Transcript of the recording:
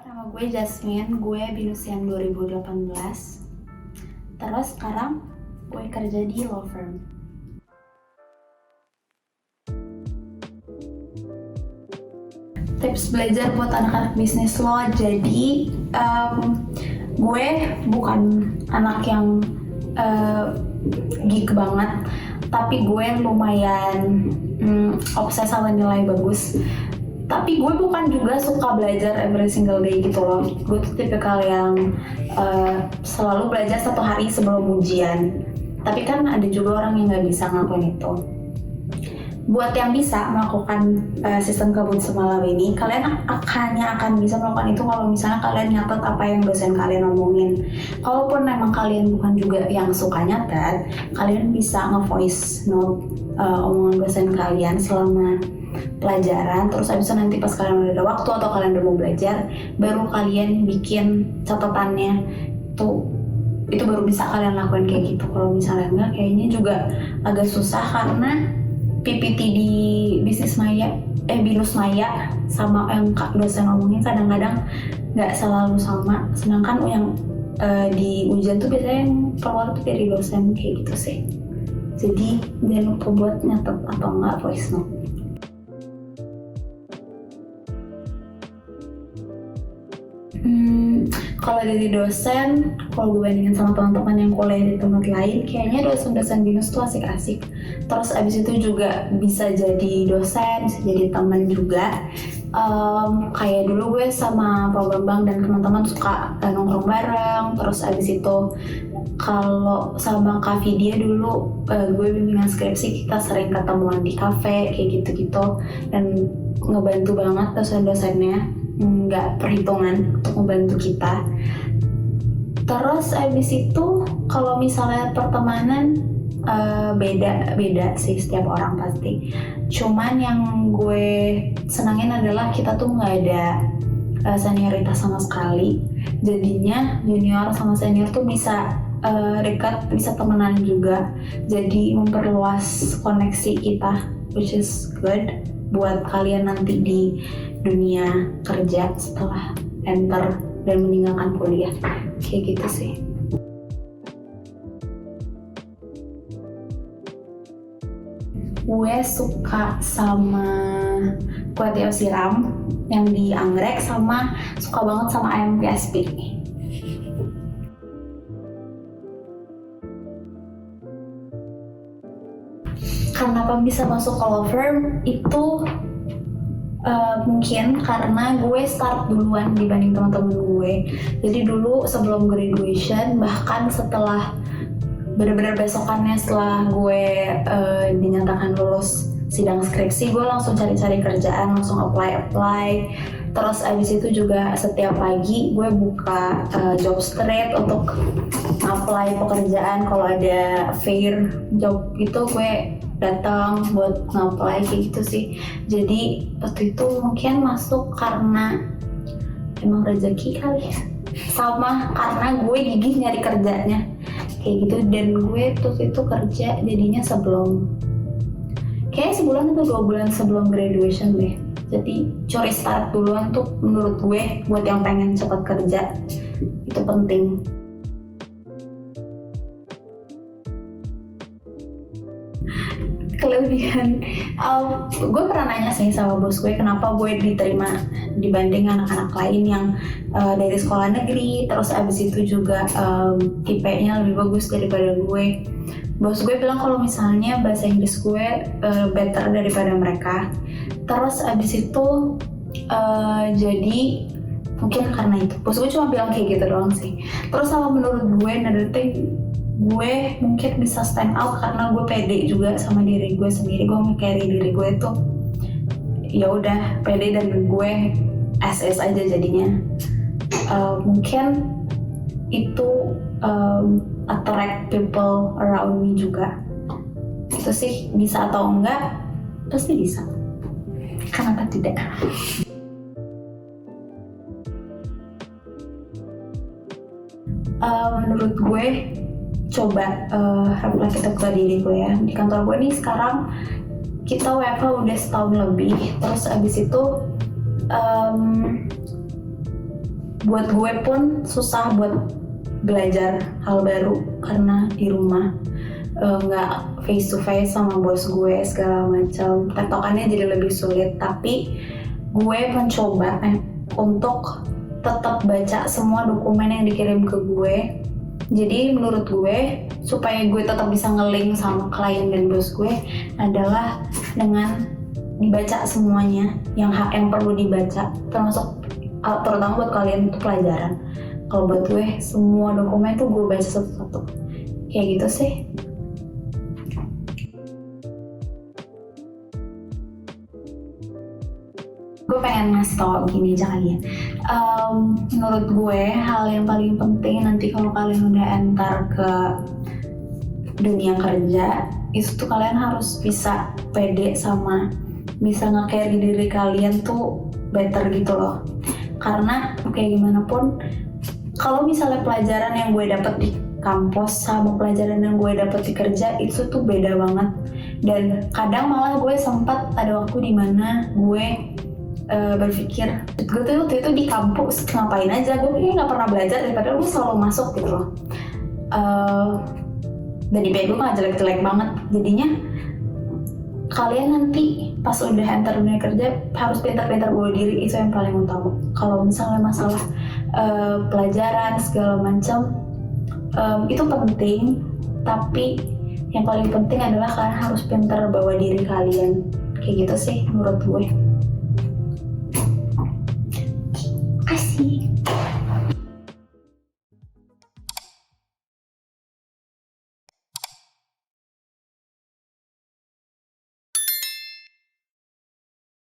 Nama gue Jasmine, gue binusian 2018. Terus sekarang gue kerja di law firm. Tips belajar buat anak-anak bisnis lo. Jadi gue bukan anak yang geek banget, tapi gue lumayan obses sama nilai bagus. Tapi gue bukan juga suka belajar every single day gitu loh. Gue tuh tipikal yang selalu belajar 1 hari sebelum ujian. Tapi kan ada juga orang yang nggak bisa ngelakuin itu. Buat yang bisa melakukan sistem kabut semalam ini, kalian hanya akan bisa melakukan itu kalau misalnya kalian nyatet apa yang dosen kalian omongin. Kalaupun memang kalian bukan juga yang suka nyatet, kalian bisa nge-voice note omongan dosen kalian selama pelajaran. Terus abis itu nanti pas kalian udah ada waktu atau kalian udah mau belajar, baru kalian bikin catatannya tuh. Itu baru bisa kalian lakuin kayak gitu. Kalau misalnya enggak, kayaknya juga agak susah karena PPT di Binus Maya sama yang dosen ngomongin kadang-kadang nggak selalu sama. Sedangkan yang di ujian tuh biasanya yang keluar tuh dari dosen kayak gitu sih. Jadi jangan lupa buat nyatet atau enggak voice note. Kalau dari dosen, kalau gue bandingin sama teman-teman yang kuliah di tempat lain, kayaknya dosen-dosen binus tuh asik-asik. Terus abis itu juga bisa jadi dosen, bisa jadi teman juga. Kayak dulu gue sama Pak Bambang dan teman-teman suka nongkrong bareng. Terus abis itu kalau sama Kak Vidya dulu gue bimbingan skripsi, kita sering ketemuan di kafe kayak gitu-gitu, dan ngebantu banget dosen-dosennya, nggak perhitungan untuk membantu kita. Terus abis itu kalau misalnya pertemanan beda sih setiap orang pasti. Cuman yang gue senangin adalah kita tuh nggak ada senioritas sama sekali. Jadinya junior sama senior tuh bisa dekat, bisa temenan juga. Jadi memperluas koneksi kita, which is good buat kalian nanti di dunia kerja setelah enter dan meninggalkan kuliah. Kayak gitu sih. Gue suka sama kue Tio Siram yang di anggrek, sama suka banget sama ayam PSP. Kenapa bisa masuk ke law firm itu mungkin karena gue start duluan dibanding teman-teman gue. Jadi dulu sebelum graduation, bahkan setelah benar-benar besokannya setelah gue dinyatakan lulus sidang skripsi, gue langsung cari-cari kerjaan, langsung apply. Terus abis itu juga setiap pagi gue buka job street untuk apply pekerjaan. Kalau ada fair job itu gue datang buat nge-apply kayak gitu sih. Jadi waktu itu mungkin masuk karena emang rezeki kali ya, sama karena gue gigih nyari kerjanya kayak gitu. Dan gue waktu itu kerja jadinya kayak sebulan atau 2 bulan sebelum graduation deh. Jadi curi start duluan tuh menurut gue buat yang pengen cepat kerja itu penting. Kelebihan, gue pernah nanya sih sama bos gue kenapa gue diterima dibanding anak-anak lain yang dari sekolah negeri. Terus abis itu juga IP-nya lebih bagus daripada gue. Bos gue bilang kalau misalnya bahasa Inggris gue better daripada mereka. Terus abis itu jadi mungkin karena itu bos gue cuma bilang kayak gitu doang sih. Terus sama menurut gue another thing, gue mungkin bisa stand out karena gue pede juga sama diri gue sendiri. Gue nge-carry diri gue tuh ya udah pede, dan gue SS aja jadinya. Mungkin itu attract people around me juga. Itu sih, bisa atau enggak pasti bisa, kenapa tidak. Menurut gue coba refleks ke diri gue ya. Di kantor gue nih sekarang kita WFH udah setahun lebih. Terus abis itu buat gue pun susah buat belajar hal baru karena di rumah nggak face to face sama bos gue segala macam, tektokannya jadi lebih sulit. Tapi gue mencoba untuk tetap baca semua dokumen yang dikirim ke gue. Jadi menurut gue supaya gue tetap bisa nge-link sama klien dan bos gue adalah dengan dibaca semuanya yang perlu dibaca, termasuk terutama buat kalian itu pelajaran. Kalau buat gue semua dokumen tuh gue baca satu-satu kayak gitu sih. Gue pengen ngasih tau gini aja kalian. Menurut gue hal yang paling penting nanti kalau kalian udah enter ke dunia kerja itu tuh kalian harus bisa pede sama bisa nge-carry diri kalian tuh better gitu loh. Karena kayak gimana pun kalau misalnya pelajaran yang gue dapet di kampus sama pelajaran yang gue dapet di kerja itu tuh beda banget. Dan kadang malah gue sempat ada waktu dimana gue berpikir gue tuh waktu itu di kampus ngapain aja, gue kayaknya nggak pernah belajar daripada gue selalu masuk gitu loh. Dan IP gue nggak jelek-jelek banget. Jadinya kalian nanti pas udah enter dunia kerja harus pintar-pintar bawa diri, itu yang paling utama. Kalau misalnya masalah pelajaran segala macam itu penting, tapi yang paling penting adalah kalian harus pintar bawa diri kalian. Kayak gitu sih menurut gue. Asik.